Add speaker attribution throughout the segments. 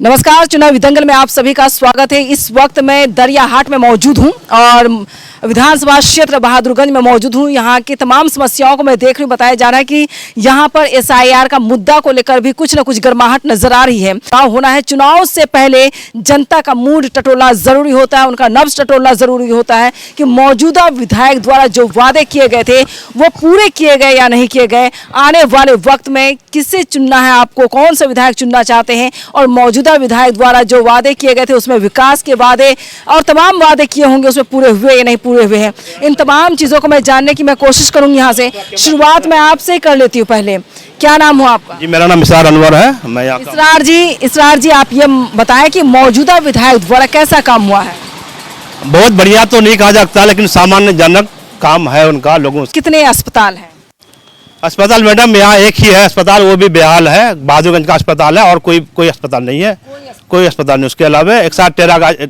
Speaker 1: नमस्कार, चुनावी दंगल में आप सभी का स्वागत है। इस वक्त मैं दरियाहाट में मौजूद हूं और विधानसभा क्षेत्र बहादुरगंज में मौजूद हूं। यहां की तमाम समस्याओं को मैं देख रही हूं। बताया जा रहा है कि यहां पर SIR का मुद्दा को लेकर भी कुछ न कुछ गर्माहट नजर आ रही है। चुनाव होना है, चुनाव से पहले जनता का मूड टटोलना जरूरी होता है, उनका नब्ज टटोलना जरूरी होता है कि मौजूदा विधायक द्वारा जो वादे किए गए थे वो पूरे किए गए या नहीं किए गए। आने वाले वक्त में किसे चुनना है, आपको कौन सा विधायक चुनना चाहते हैं और मौजूदा विधायक द्वारा जो वादे किए गए थे उसमें विकास के वादे और तमाम वादे किए होंगे उसमें पूरे हुए या नहीं पूरे हुए हैं। इन तमाम चीजों को मैं जानने की मैं कोशिश करूंगी। यहाँ से शुरुआत मैं आपसे ही कर लेती हूँ। पहले क्या नाम हुआ आपका?
Speaker 2: जी, मेरा नाम इसरार अनवर है। मैं
Speaker 1: इसरार जी, आप ये बताएं कि मौजूदा विधायक द्वारा कैसा काम हुआ है?
Speaker 2: बहुत बढ़िया तो नहीं कहा जा सकता, लेकिन सामान्यजनक काम है उनका। लोगों
Speaker 1: कितने अस्पताल हैं?
Speaker 2: अस्पताल मैडम यहाँ एक ही है अस्पताल, वो भी बेहाल है। बहादुरगंज का अस्पताल है और कोई अस्पताल नहीं है। कोई अस्पताल नहीं। उसके अलावा एक साथ टेरागाज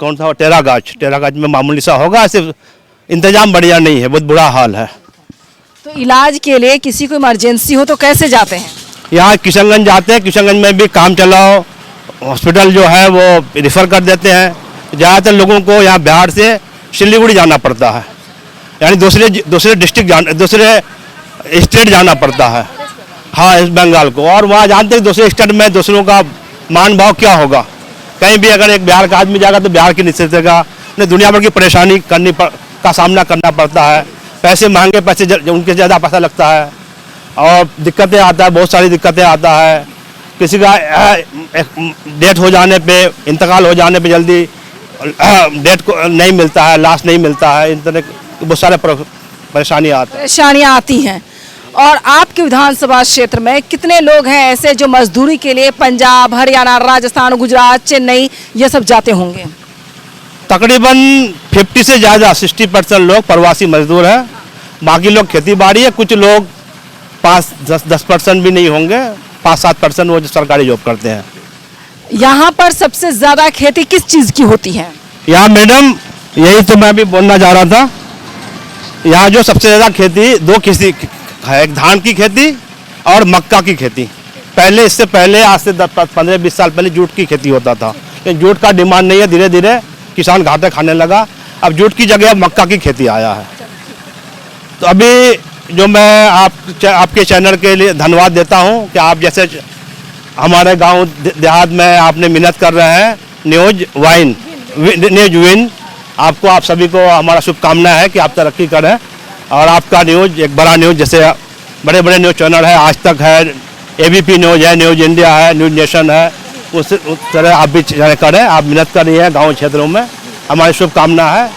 Speaker 2: कौन सा टेरागाज में मामूली सा होगा। ऐसे इंतजाम बढ़िया नहीं है, बहुत बुरा हाल है।
Speaker 1: तो इलाज के लिए किसी को इमरजेंसी हो तो कैसे जाते हैं?
Speaker 2: यहाँ किशनगंज जाते हैं। किशनगंज में भी काम चलाओ हॉस्पिटल जो है वो रिफ़र कर देते हैं। ज़्यादातर लोगों को यहाँ बिहार से सिलीगुड़ी जाना पड़ता है, यानी दूसरे डिस्ट्रिक्ट दूसरे स्टेट जाना पड़ता है। हाँ, इस बंगाल को। और वहाँ जानते हैं दूसरे स्टेट में दूसरों का मान भाव क्या होगा। कहीं भी अगर एक बिहार का आदमी जाएगा तो बिहार की निश्चित का उन्हें दुनिया भर की परेशानी का सामना करना पड़ता है। पैसे महंगे, पैसे उनके ज़्यादा पैसा लगता है और दिक्कतें आता है, बहुत सारी दिक्कतें आता है। किसी का डेथ हो जाने पे, इंतकाल हो जाने पे जल्दी डेथ को नहीं मिलता है, लाश नहीं मिलता है। इन तरह बहुत सारे परेशानियाँ आती हैं।
Speaker 1: और आपके विधानसभा क्षेत्र में कितने लोग हैं ऐसे जो मजदूरी के लिए पंजाब, हरियाणा, राजस्थान, गुजरात, चेन्नई ये सब जाते होंगे?
Speaker 2: तकरीबन 50 से ज़्यादा 60% लोग प्रवासी मजदूर हैं। बाकी लोग खेती बाड़ी है। कुछ लोग 5-10% भी नहीं होंगे, 5-7% वो जो सरकारी जॉब करते हैं।
Speaker 1: यहाँ पर सबसे ज़्यादा खेती किस चीज़ की होती है?
Speaker 2: यहाँ मैडम यही तो मैं भी बोलना चाह रहा था। यहाँ जो सबसे ज़्यादा खेती दो खेती है, एक धान की खेती और मक्का की खेती। पहले इससे पहले आज से 15-20 साल पहले जूट की खेती होता था, लेकिन जूट का डिमांड नहीं है। धीरे धीरे किसान घाटे खाने लगा। अब जूट की जगह अब मक्का की खेती आया है। तो अभी जो मैं आपके चैनल के लिए धन्यवाद देता हूँ कि आप जैसे हमारे गांव देहात में आपने मेहनत कर रहे हैं। न्यूज विन आपको, आप सभी को हमारा शुभकामना है कि आप तरक्की करें और आपका न्यूज एक बड़ा न्यूज, जैसे बड़े बड़े न्यूज चैनल है, आज तक है, ABP न्यूज है, न्यूज इंडिया है, न्यूज नेशन है, उस तरह आप भी करें। आप मेहनत कर रही हैं गाँव क्षेत्रों में, हमारी शुभकामना है।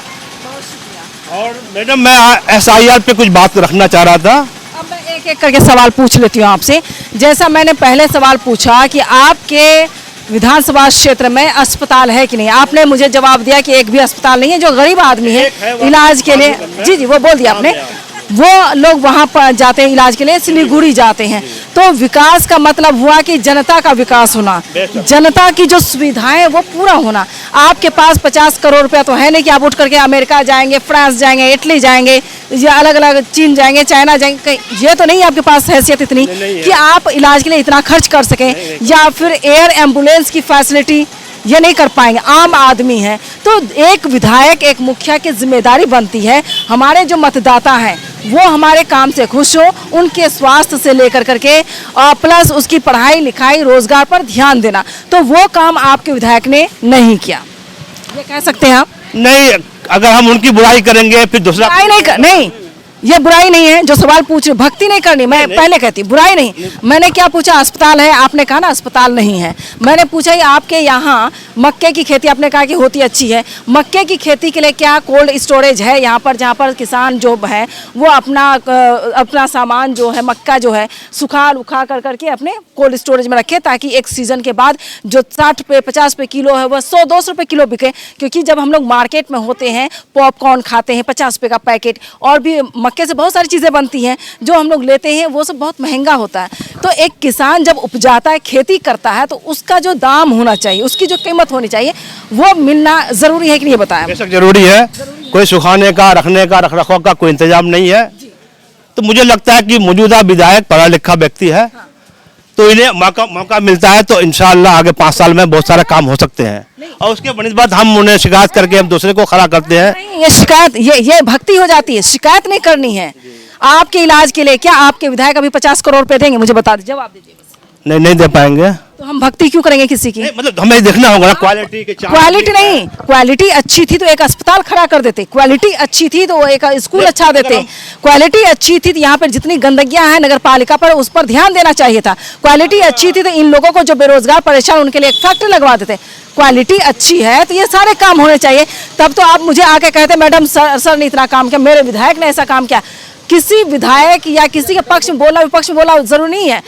Speaker 2: और मैडम मैं SIR पे कुछ बात रखना चाह रहा था।
Speaker 1: अब मैं एक एक करके सवाल पूछ लेती हूँ आपसे। जैसा मैंने पहले सवाल पूछा कि आपके विधानसभा क्षेत्र में अस्पताल है कि नहीं, आपने मुझे जवाब दिया कि एक भी अस्पताल नहीं है। जो गरीब आदमी है इलाज के लिए, जी वो बोल दिया आपने, वो लोग वहाँ पर जाते हैं इलाज के लिए, सिलीगुड़ी जाते हैं। तो विकास का मतलब हुआ कि जनता का विकास होना, जनता की जो सुविधाएं वो पूरा होना। आपके पास 50 करोड़ रुपया तो है नहीं कि आप उठ करके अमेरिका जाएंगे, फ्रांस जाएंगे, इटली जाएंगे या अलग अलग चीन जाएंगे, चाइना जाएंगे। ये तो नहीं आपके पास हैसियत इतनी कि आप इलाज के लिए इतना खर्च कर सकें, या फिर एयर एम्बुलेंस की फैसिलिटी ये नहीं कर पाएंगे। आम आदमी है तो एक विधायक, एक मुखिया की जिम्मेदारी बनती है हमारे जो मतदाता हैं वो हमारे काम से खुश हो, उनके स्वास्थ्य से लेकर करके प्लस उसकी पढ़ाई लिखाई रोजगार पर ध्यान देना। तो वो काम आपके विधायक ने नहीं किया, ये कह सकते हैं आप?
Speaker 2: नहीं, अगर हम उनकी बुराई करेंगे फिर दूसरा
Speaker 1: नहीं, ये बुराई नहीं है जो सवाल पूछ रहे, भक्ति नहीं करनी। मैं पहले कहती बुराई नहीं। मैंने क्या पूछा, अस्पताल है, आपने कहा ना अस्पताल नहीं है। मैंने पूछा ही आपके यहाँ मक्के की खेती, आपने कहा कि होती अच्छी है। मक्के की खेती के लिए क्या कोल्ड स्टोरेज है यहाँ पर, जहाँ पर किसान जो है वो अपना सामान जो है मक्का जो है सुखा उखा कर करके अपने कोल्ड स्टोरेज में रखे, ताकि एक सीजन के बाद जो 60 पे 50 पे किलो है वह 100-200 रुपये किलो बिके। क्योंकि जब हम लोग मार्केट में होते हैं, पॉपकॉर्न खाते हैं 50 रुपये का पैकेट, और भी मक्के से बहुत सारी चीज़ें बनती हैं जो हम लोग लेते हैं, वो सब बहुत महंगा होता है। तो एक किसान जब उपजाता है, खेती करता है, तो उसका जो दाम होना चाहिए, उसकी जो कीमत होनी चाहिए वो मिलना ज़रूरी है कि नहीं, बताया?
Speaker 2: बेशक जरूरी है। कोई सुखाने का, रखने का, रखरखाव का कोई इंतजाम नहीं है। तो मुझे लगता है कि मौजूदा विधायक पढ़ा लिखा व्यक्ति है। तो इन्हें मौका मिलता है तो इंशाल्लाह आगे 5 साल में बहुत सारे काम हो सकते हैं। और उसके बनस्बत हम उन्हें शिकायत करके हम दूसरे को खड़ा करते हैं।
Speaker 1: नहीं, ये शिकायत ये भक्ति हो जाती है, शिकायत नहीं करनी है। आपके इलाज के लिए क्या आपके विधायक अभी 50 करोड़ रुपए देंगे? मुझे बता दीजिए, जवाब दीजिए बस।
Speaker 2: नहीं दे पाएंगे।
Speaker 1: तो हम भक्ति क्यों करेंगे किसी की?
Speaker 2: मतलब हमें देखना होगा ना क्वालिटी के।
Speaker 1: क्वालिटी नहीं, क्वालिटी अच्छी थी तो एक अस्पताल खड़ा कर देते, क्वालिटी अच्छी थी तो एक स्कूल अच्छा देते, क्वालिटी अच्छी थी तो यहाँ पर जितनी गंदगियां हैं नगर पालिका पर उस पर ध्यान देना चाहिए था। क्वालिटी अच्छी थी तो इन लोगों को जो बेरोजगार परेशान उनके लिए एक फैक्ट्री लगवा देते। क्वालिटी अच्छी है तो ये सारे काम होने चाहिए। तब तो आप मुझे आके कहते मैडम सर ने इतना काम किया, मेरे विधायक ने ऐसा काम किया। किसी विधायक या किसी के पक्ष में बोलना विपक्ष में बोलना जरूरी नहीं है।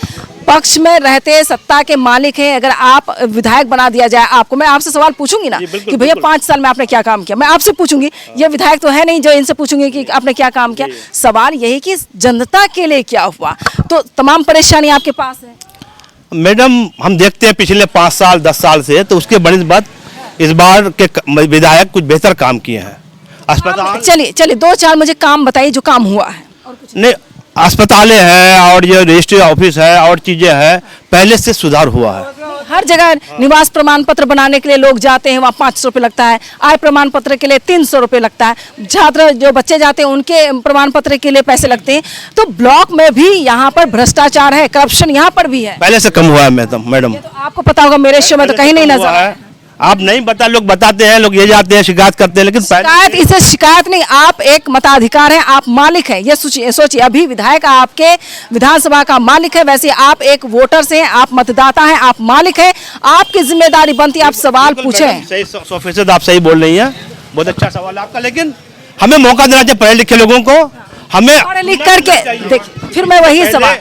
Speaker 1: पक्ष में रहते सत्ता के मालिक हैं, अगर आप विधायक बना दिया जाए आपको, मैं आपसे सवाल पूछूंगी ना कि भैया 5 साल में आपने क्या काम किया, मैं आपसे पूछूंगी। ये विधायक तो है नहीं जो इनसे पूछूंगी कि आपने क्या काम किया। सवाल यही कि जनता के लिए क्या हुआ, तो तमाम परेशानी आपके पास है।
Speaker 2: मैडम हम देखते हैं पिछले 5 साल 10 साल से, तो उसके बनस्बत इस बार के विधायक कुछ बेहतर काम किए हैं। अस्पताल
Speaker 1: चलिए 2-4 मुझे काम बताइए जो काम हुआ है।
Speaker 2: नहीं, अस्पतालें हैं और ये रजिस्ट्री ऑफिस है और चीजें हैं, पहले से सुधार हुआ है।
Speaker 1: हर जगह निवास प्रमाण पत्र बनाने के लिए लोग जाते हैं, वहाँ 500 रुपये लगता है। आय प्रमाण पत्र के लिए 300 रुपये लगता है। छात्र जो बच्चे जाते हैं उनके प्रमाण पत्र के लिए पैसे लगते हैं। तो ब्लॉक में भी यहाँ पर भ्रष्टाचार है, करप्शन यहाँ पर भी है।
Speaker 2: पहले से कम हुआ है मैडम।
Speaker 1: तो आपको पता होगा, मेरे शो में तो कहीं नहीं नजर आया।
Speaker 2: आप नहीं बता, लोग बताते हैं, लोग ये जाते हैं शिकायत करते हैं, लेकिन
Speaker 1: शिकायत इसे शिकायत नहीं, आप एक मताधिकार हैं, आप मालिक हैं। ये सोचिए अभी विधायक आपके विधानसभा का मालिक है, वैसे आप एक वोटर से हैं, आप मतदाता हैं, आप मालिक हैं। आपकी जिम्मेदारी बनती है आप सवाल पूछें।
Speaker 2: सही 100% आप सही बोल रही हैं, बहुत अच्छा सवाल आपका। लेकिन हमें मौका देना चाहिए पढ़े लिखे लोगों को। हमें
Speaker 1: पढ़ लिख करके देखिए, फिर मैं वही सवाल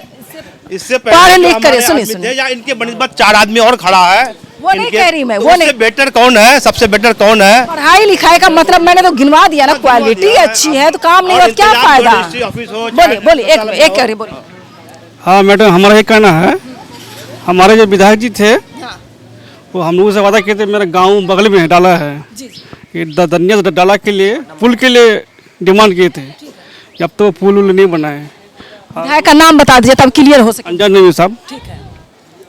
Speaker 2: इससे
Speaker 1: पढ़ लिख कर सुनिए
Speaker 2: या इनके बनस्बत 4 आदमी और खड़ा है,
Speaker 1: वो नहीं कह रही मैं,
Speaker 2: तो
Speaker 1: वो नहीं।
Speaker 2: बेटर कौन है, सबसे बेटर कौन है?
Speaker 1: पढ़ाई लिखाई का मतलब मैंने तो गिनवा दिया ना, क्वालिटी अच्छी है तो काम नहीं हो, क्या फायदा? बोलिए एक कह रही बोलिए।
Speaker 3: हाँ मैडम, हमारा ये कहना है, हमारे जो विधायक जी थे वो हम लोगों से वादा किए थे, मेरा गांव बगल में डाला है कि दनिया डाला के लिए पुल के लिए डिमांड किए थे। अब तो पुल नहीं बना है।
Speaker 1: विधायक का नाम बता दीजिए तब क्लियर हो सके।
Speaker 3: अंजन नबी साहब।
Speaker 1: ठीक है,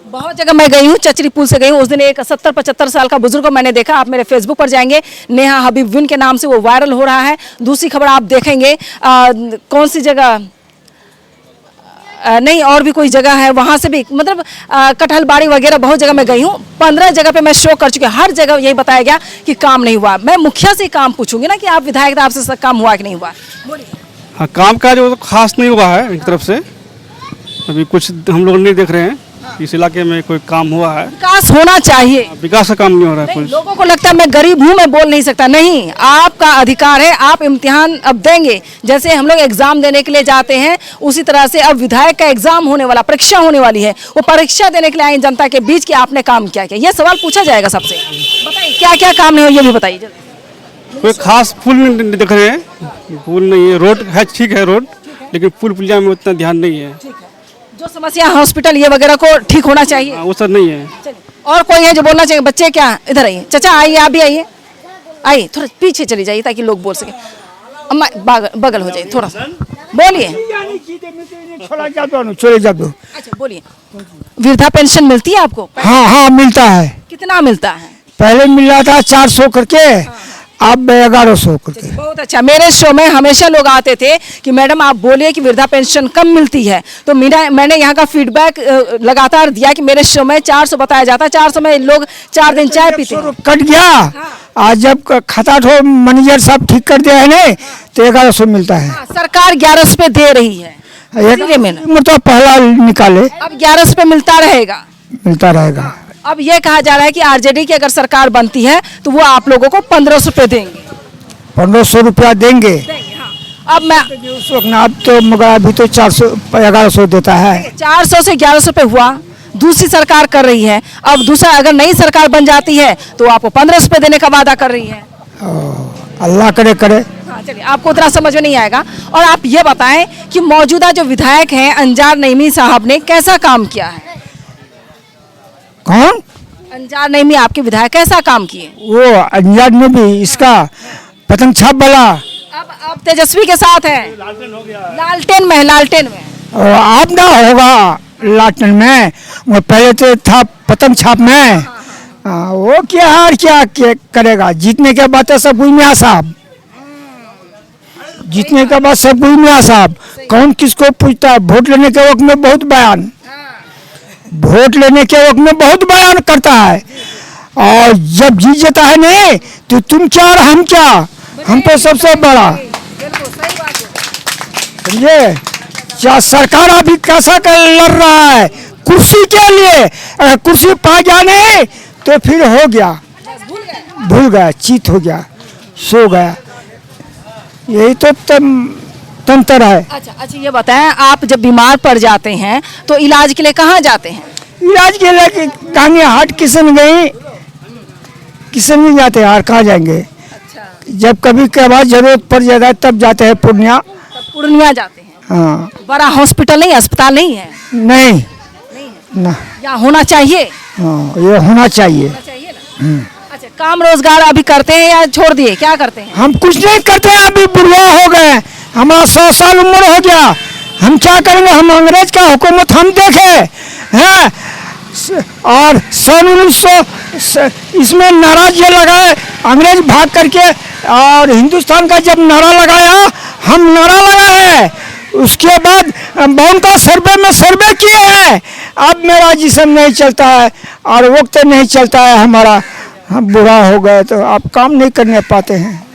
Speaker 1: बहुत जगह मैं गई हूँ, चचरी पुल से गई हूँ। उस दिन एक 70-75 साल का बुजुर्ग को मैंने देखा। आप मेरे फेसबुक पर जाएंगे, नेहा हबीबुद्दीन के नाम से वो वायरल हो रहा है। दूसरी खबर आप देखेंगे कौन सी जगह नहीं और भी कोई जगह है, वहाँ से भी मतलब कटहलबाड़ी वगैरह बहुत जगह मैं गई हूँ। 15 जगह पे मैं शो कर चुकी हूँ, हर जगह यही बताया गया कि काम नहीं हुआ। मैं मुखिया से काम पूछूंगी ना कि आप विधायक आपसे काम हुआ कि नहीं हुआ।
Speaker 3: हाँ, काम काज वो तो खास नहीं हुआ है इनकी तरफ से, अभी कुछ हम लोग नहीं देख रहे हैं इस इलाके में कोई काम हुआ है।
Speaker 1: विकास होना चाहिए,
Speaker 3: विकास का काम नहीं हो रहा है कुछ।
Speaker 1: लोगों को लगता है मैं गरीब हूँ, मैं बोल नहीं सकता। नहीं, आपका अधिकार है, आप इम्तिहान अब देंगे। जैसे हम लोग एग्जाम देने के लिए जाते हैं, उसी तरह से अब विधायक का एग्जाम होने वाला, परीक्षा होने वाली है। वो परीक्षा देने के लिए आए जनता के बीच कि आपने काम क्या किया, ये सवाल पूछा जाएगा सबसे। बताइए क्या क्या काम नहीं हो, ये भी बताइए।
Speaker 3: कोई खास पुल नहीं दिख रहे हैं, पुल नहीं है। रोड है, ठीक है रोड, लेकिन पुल पुलिया में उतना ध्यान नहीं है।
Speaker 1: जो समस्या हॉस्पिटल ये वगैरह को ठीक होना चाहिए,
Speaker 3: वो सब नहीं है।
Speaker 1: और कोई है जो बोलना चाहिए? बच्चे क्या इधर आइए, चाचा आइए, आप भी आइए, आइए थोड़ा पीछे चली जाइए ताकि लोग बोल सके। अम्मा बगल हो जाइए, थोड़ा सा बोलिए। अच्छा बोलिए, वृद्धा पेंशन मिलती है आपको?
Speaker 4: हाँ मिलता है।
Speaker 1: कितना मिलता है?
Speaker 4: पहले मिल रहा था 400 करके, अब 1100 करके।
Speaker 1: बहुत अच्छा। मेरे शो में हमेशा लोग आते थे कि मैडम आप बोलिए कि वृद्धा पेंशन कम मिलती है, तो मैंने यहाँ का फीडबैक लगातार दिया कि मेरे शो में 400 बताया जाता है, 400 में लोग 4 दिन चाय पीते हैं।
Speaker 4: कट गया। आज जब खाता ठो मैनेजर साहब ठीक कर दिया है ना, तो 1100 मिलता है।
Speaker 1: सरकार 1100 पे दे रही है,
Speaker 4: मतलब पहला निकाले,
Speaker 1: अब 1100 पे मिलता रहेगा। अब ये कहा जा रहा है कि आरजेडी की अगर सरकार बनती है तो वो आप लोगों को 1500 रुपये देंगे।
Speaker 4: 1500 रुपया देंगे।
Speaker 1: अब मैं
Speaker 4: उस वक्त ना, अब तो मगर अभी तो 1100 देता है।
Speaker 1: 400 से 1100 पे हुआ, दूसरी सरकार कर रही है। अब दूसरा अगर नई सरकार बन जाती है तो आपको 1500 रुपये देने का वादा कर रही है।
Speaker 4: अल्लाह करे।
Speaker 1: हाँ चलिए, आपको उतना समझ में नहीं आएगा। और आप ये बताएं कि मौजूदा जो विधायक हैं अंजार नईमी साहब ने कैसा काम किया है?
Speaker 4: कौन?
Speaker 1: अंजार नईमी आपके विधायक कैसा काम किए?
Speaker 4: वो अंजार में भी इसका पतंग छाप वाला
Speaker 1: अब तेजस्वी के साथ है, लालटेन में।
Speaker 4: आप ना होगा लाटन में, वो पहले तो था पतंग छाप में। वो क्या करेगा, जीतने के बाद तो सब मियाँ साहब, जीतने के बाद सब मियाँ साहब। कौन किसको पूछता है? वोट लेने के वक्त में बहुत बयान, वोट लेने के वक्त में बहुत बयान करता है, और जब जीत जाता है नहीं तो तुम क्या और हम क्या, हम पे सबसे बड़ा। समझे? क्या सरकार अभी कैसा कर लड़ रहा है कुर्सी के लिए, अगर कुर्सी पा गया नहीं तो फिर हो गया, भूल गया, चीत हो गया, सो गया। यही तो तंत्र है।
Speaker 1: अच्छा ये बताएं, आप जब बीमार पड़ जाते हैं तो इलाज के लिए कहाँ जाते हैं?
Speaker 4: इलाज के लिए कहेंगे हाट किशन जाते हैं, और कहाँ जाएंगे? जब कभी कभार जरूरत पड़ जाता है तब जाते हैं पूर्णिया।
Speaker 1: पूर्णिया जाते हैं।
Speaker 4: हाँ,
Speaker 1: बड़ा हॉस्पिटल नहीं, अस्पताल नहीं है?
Speaker 4: नहीं ना,
Speaker 1: या होना चाहिए?
Speaker 4: हाँ, ये होना चाहिए।
Speaker 1: चाहिए ना। अच्छा, काम रोजगार अभी करते हैं या छोड़ दिए, क्या करते हैं?
Speaker 4: हम कुछ नहीं करते हैं, अभी बुढ़वा हो गए, हमारा 100 साल उम्र हो गया, हम क्या करेंगे? हम अंग्रेज का हुकूमत हम देखे हैं, और 1900 इसमें नारा ये लगाए, अंग्रेज भाग करके, और हिंदुस्तान का जब नारा लगाया, हम नारा लगाए हैं, उसके बाद उनका सर्वे किए हैं। अब मेरा जिस्म नहीं चलता है और वक्त नहीं चलता है हमारा, हम बुरा हो गए तो आप काम नहीं करने पाते हैं,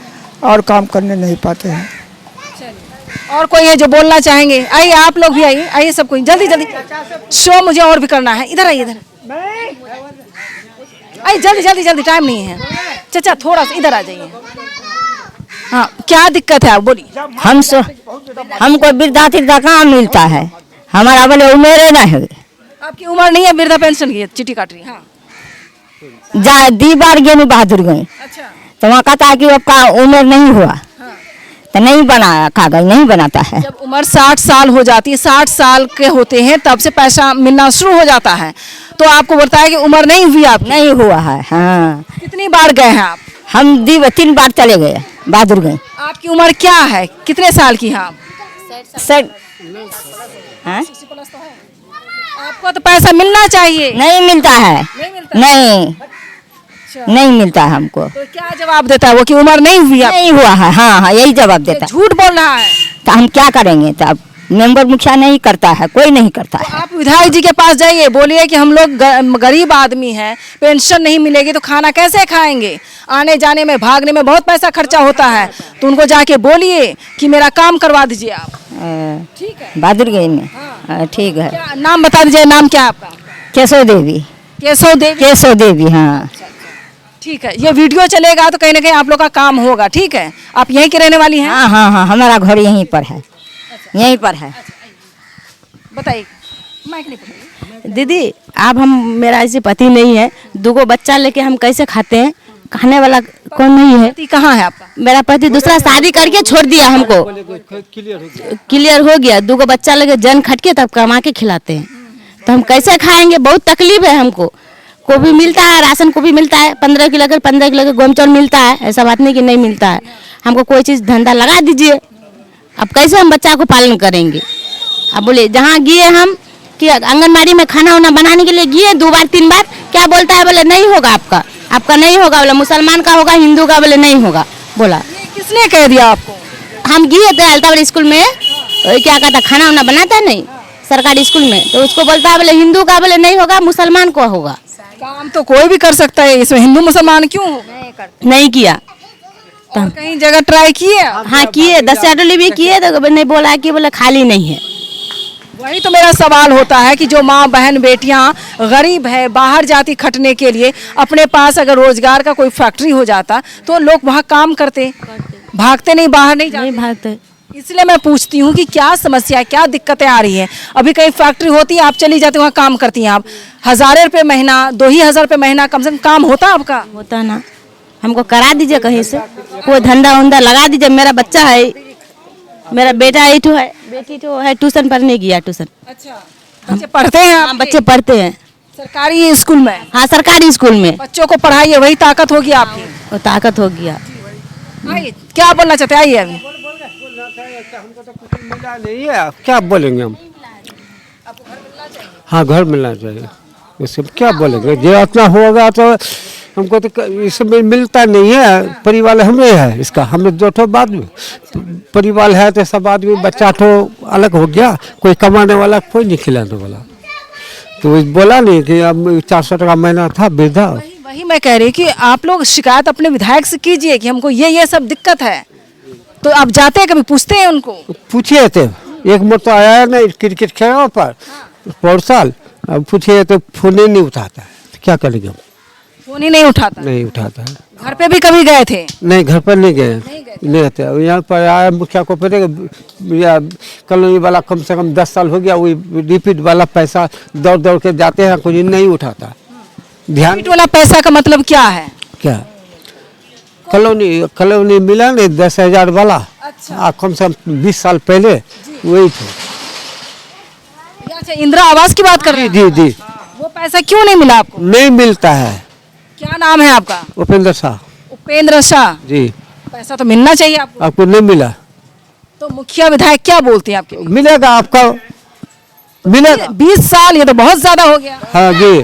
Speaker 4: और काम करने नहीं पाते हैं।
Speaker 1: और कोई है जो बोलना चाहेंगे? आइए, आप लोग भी आइए, आइए सब कोई, जल्दी जल्दी, शो मुझे और भी करना है। इधर आइए, इधर आइए, जल्दी जल्दी जल्दी, टाइम नहीं है। चाचा थोड़ा सा इधर आ जाइए। हाँ, क्या दिक्कत है आप बोलिए।
Speaker 5: हमको वृद्धा तिरदा कहाँ मिलता है, हमारा बोले उम्र ना है।
Speaker 1: आपकी उम्र नहीं है, वृद्धा पेंशन की चिट्ठी काट रही है। हाँ।
Speaker 5: जा दी बार गेनू बहादुर गई,
Speaker 1: अच्छा।
Speaker 5: तो वहाँ कहता है कि आपका उम्र नहीं हुआ, तो नहीं बना, कागज नहीं बनाता है।
Speaker 1: जब उम्र 60 साल हो जाती है, 60 साल के होते हैं तब से पैसा मिलना शुरू हो जाता है, तो आपको बोलता है कि उम्र नहीं हुई, आप
Speaker 5: नहीं हुआ है। हाँ,
Speaker 1: कितनी बार गए हैं आप?
Speaker 5: हम 3 बार चले गए बहादुर गई।
Speaker 1: आपकी उम्र क्या है, कितने साल की हैं आप?
Speaker 5: हाँ?
Speaker 1: आपको तो पैसा मिलना चाहिए।
Speaker 5: नहीं मिलता है,
Speaker 1: नहीं मिलता?
Speaker 5: नहीं नहीं मिलता है हमको।
Speaker 1: तो क्या जवाब देता है वो कि उम्र नहीं हुई आप?
Speaker 5: नहीं हुआ है। हाँ हाँ, यही जवाब देता है।
Speaker 1: झूठ बोल रहा है।
Speaker 5: तो हम क्या करेंगे? तो अब मेंबर मुखिया नहीं करता है, कोई नहीं करता है।
Speaker 1: आप विधायक जी के पास जाइए, बोलिए कि हम लोग गरीब आदमी हैं, पेंशन नहीं मिलेगी तो खाना कैसे खाएंगे, आने जाने में भागने में बहुत पैसा खर्चा होता है, तो उनको जाके बोलिए कि मेरा काम करवा दीजिए आप। ठीक है,
Speaker 5: बहादुर गई में। ठीक है,
Speaker 1: क्या नाम बता दीजिए, नाम क्या है आपका?
Speaker 5: केशव देवी।
Speaker 1: केशव देवी।
Speaker 5: केशव देवी, हाँ।
Speaker 1: ठीक है, ये वीडियो चलेगा तो कहीं ना कहीं आप लोग का काम होगा। ठीक है, आप यहीं की रहने वाली हैं?
Speaker 5: हाँ हाँ हाँ, हमारा घर यहीं पर है, यहीं पर है।
Speaker 1: बताइए। माइक नहीं पकड़िए।
Speaker 6: दीदी, अब हम, मेरा ऐसे पति नहीं है, 2 बच्चा लेके हम कैसे खाते हैं, खाने वाला कौन नहीं है।
Speaker 1: पति कहाँ है आपका?
Speaker 6: मेरा पति दूसरा शादी करके छोड़ दिया हमको, क्लियर हो गया। 2 बच्चा लेके जन खट के तब कमा के खिलाते हैं, तो हम कैसे खाएंगे? बहुत तकलीफ है हमको। गोभी मिलता है, राशन को भी मिलता है, 15 किलो का 15 किलो का गेहूं चावल मिलता है, ऐसा बात नहीं कि नहीं मिलता है। हमको कोई चीज़ धंधा लगा दीजिए। अब कैसे हम बच्चा को पालन करेंगे? अब बोले जहाँ गए हम कि आंगनबाड़ी में खाना वाना बनाने के लिए गए 2 बार 3 बार, क्या बोलता है? बोले नहीं होगा आपका नहीं होगा। बोला मुसलमान का होगा, हिंदू का बोले नहीं होगा। बोला
Speaker 1: किसने कह दिया आपको?
Speaker 6: हम गए थे अलताबाद स्कूल में, क्या कहता खाना वाना बनाता है नहीं सरकारी स्कूल में, तो उसको बोलता है बोले हिंदू का बोले नहीं होगा, मुसलमान को होगा।
Speaker 1: काम तो कोई भी कर सकता है, इसमें हिंदू मुसलमान क्यों होगा?
Speaker 6: नहीं किया।
Speaker 1: और कहीं जगह ट्राई किए?
Speaker 6: हाँ किए, 10 अडोली भी किए, तो नहीं बोला कि बोले खाली नहीं है।
Speaker 1: वही तो मेरा सवाल होता है कि जो माँ बहन बेटियां गरीब है, बाहर जाती खटने के लिए, अपने पास अगर रोजगार का कोई फैक्ट्री हो जाता तो लोग वहाँ काम करते, भागते नहीं, बाहर नहीं जाते।
Speaker 6: नहीं भागते।
Speaker 1: इसलिए मैं पूछती हूँ कि क्या समस्या, क्या दिक्कतें आ रही हैं। अभी कहीं फैक्ट्री होती है, आप चली जाती वहाँ काम करती हैं, आप 1000 रुपये महीना, 2000 रुपये महीना कम से कम काम होता आपका?
Speaker 6: होता ना, हमको करा दीजिए कहीं से, कोई धंधा उंधा लगा दीजिए। मेरा बच्चा है, मेरा बेटा 8 है, बेटी तो है, ट्यूशन पढ़ने गया ट्यूशन।
Speaker 1: अच्छा, बच्चे पढ़ते हैं?
Speaker 6: हाँ बच्चे पढ़ते हैं
Speaker 1: सरकारी स्कूल में?
Speaker 6: हाँ सरकारी स्कूल में।
Speaker 1: बच्चों को पढ़ाइए, वही ताकत होगी आपकी।
Speaker 6: वो ताकत हो गया।
Speaker 1: आइए, क्या बोलना चाहते हैं? आइए अभी।
Speaker 7: हमको तो कुछ मिला नहीं है, क्या बोलेंगे हम? हाँ घर मिलना चाहिए, इससे क्या बोलेंगे, जो इतना होगा तो हमको तो इसमें मिलता नहीं है। परिवार हमें है, इसका हमें दो ठो बाद में परिवार है तो सब आदमी बच्चा तो अलग हो गया, कोई कमाने वाला कोई नहीं खिलाने वाला। तो बोला नहीं कि अब 400 टका महीना था वृद्धा।
Speaker 1: वही मैं कह रही कि आप लोग शिकायत अपने विधायक से कीजिए कि हमको ये सब दिक्कत है। तो आप जाते हैं, कभी पूछते हैं उनको?
Speaker 7: पूछिए थे, एक मोर तो आया है ना क्रिकेट खेलने पर पर साल, अब पूछिए तो फोन ही नहीं उठाता है, तो क्या करेंगे हम?
Speaker 1: फोन ही नहीं उठाता?
Speaker 7: नहीं उठाता है।
Speaker 1: घर पे भी कभी गए थे?
Speaker 7: नहीं घर पर नहीं गए, नहीं रहते। यहाँ पर आया मुखिया को पता या कॉलोनी वाला कम से कम 10 साल हो गया, वही रिपीट वाला पैसा दौड़ दौड़ के जाते हैं, कुछ नहीं उठाता ध्यान।
Speaker 1: रिपीट वाला पैसा का मतलब क्या है?
Speaker 7: क्या कॉलोनी मिला नहीं 10,000 वाला। अच्छा। कम से कम 20 साल पहले वही थे।
Speaker 1: अच्छा, इंदिरा आवास की बात कर रहे हैं?
Speaker 7: जी जी।
Speaker 1: वो पैसा क्यों नहीं मिला आपको?
Speaker 7: नहीं मिलता है।
Speaker 1: क्या नाम है आपका?
Speaker 7: उपेंद्र शाह।
Speaker 1: उपेंद्र शाह
Speaker 7: जी।
Speaker 1: पैसा तो मिलना चाहिए आपको।
Speaker 7: आपको नहीं मिला
Speaker 1: तो मुखिया विधायक क्या बोलते हैं आपके?
Speaker 7: मिलेगा, आपका मिलेगा।
Speaker 1: 20 साल, ये तो बहुत ज्यादा हो गया।
Speaker 7: हाँ जी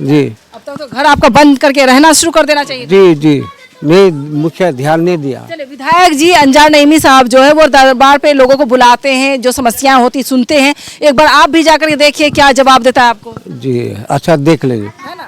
Speaker 7: जी।
Speaker 1: अब तक तो घर आपका बंद करके रहना शुरू कर देना चाहिए।
Speaker 7: जी जी, नहीं मुखिया ध्यान नहीं दिया।
Speaker 1: चलिए, विधायक जी अंजार नईमी साहब जो है वो दरबार पे लोगों को बुलाते हैं, जो समस्याएं होती सुनते हैं। एक बार आप भी जाकर के देखिए क्या जवाब देता है आपको।
Speaker 7: जी अच्छा, देख लेंगे।
Speaker 1: है ना?